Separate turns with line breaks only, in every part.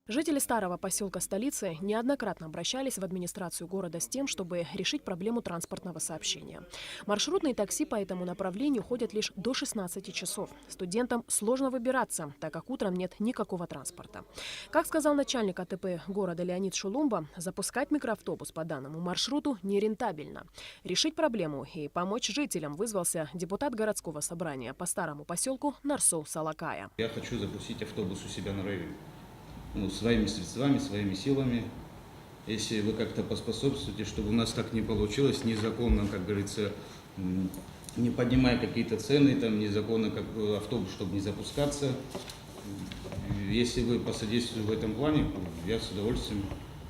Жители старого поселка столицы неоднократно обращались в администрацию города с тем, чтобы решить проблему транспортного сообщения. Маршрутные такси по этому направлению ходят лишь до 16 часов. Студентам сложно выбираться, так как утром нет никакого транспорта. Как сказал начальник АТП города Леонид Шулумба, запускать микроавтобус по данному маршруту нерентабельно. Решить проблему и помочь жителям вызвался депутат городского собрания по старому поселку Нарсу Салакая.
Я хочу запустить автобус у себя на районе. Своими средствами, своими силами. Если вы как-то поспособствуете, чтобы у нас так не получилось, незаконно, как говорится, не поднимая какие-то цены, там, незаконно как автобус, чтобы не запускаться. Если вы посодействуете в этом плане, я с удовольствием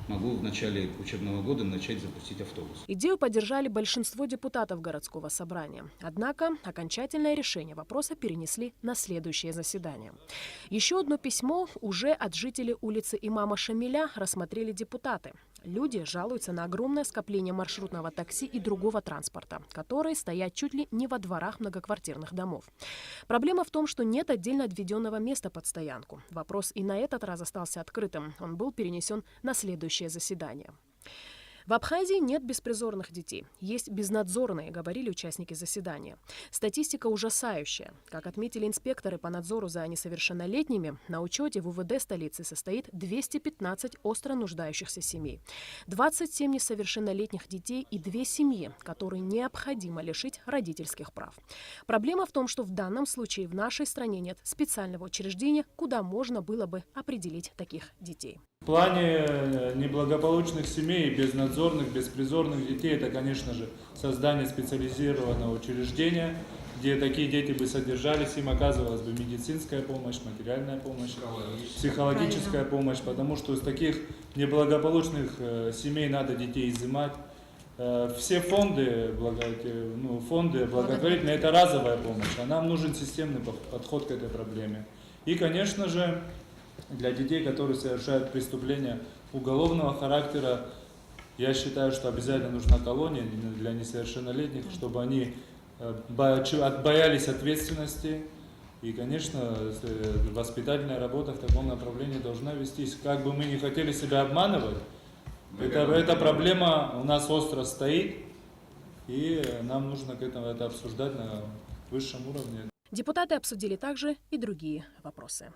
могу в начале учебного года начать запустить автобус.
Идею поддержали большинство депутатов городского собрания. Однако окончательное решение вопроса перенесли на следующее заседание. Еще одно письмо уже от жителей улицы Имама Шамиля рассмотрели депутаты. Люди жалуются на огромное скопление маршрутного такси и другого транспорта, которые стоят чуть ли не во дворах многоквартирных домов. Проблема в том, что нет отдельно отведенного места под стоянку. Вопрос и на этот раз остался открытым. Он был перенесен на следующее заседание. В Абхазии нет беспризорных детей. Есть безнадзорные, говорили участники заседания. Статистика ужасающая. Как отметили инспекторы по надзору за несовершеннолетними, на учете в УВД столицы состоит 215 остро нуждающихся семей, 27 несовершеннолетних детей и 2 семьи, которые необходимо лишить родительских прав. Проблема в том, что в данном случае в нашей стране нет специального учреждения, куда можно было бы определить таких детей.
В плане неблагополучных семей, безнадзорных, беспризорных детей, это, конечно же, создание специализированного учреждения, где такие дети бы содержались, им оказывалась бы медицинская помощь, материальная помощь, психологическая помощь, потому что из таких неблагополучных семей надо детей изымать. Все фонды благотворительные – это разовая помощь, а нам нужен системный подход к этой проблеме. И, конечно же, для детей, которые совершают преступления уголовного характера, я считаю, что обязательно нужна колония для несовершеннолетних, чтобы они боялись ответственности. И, конечно, воспитательная работа в таком направлении должна вестись. Как бы мы ни хотели себя обманывать, эта проблема у нас остро стоит, и нам нужно это обсуждать на высшем уровне.
Депутаты обсудили также и другие вопросы.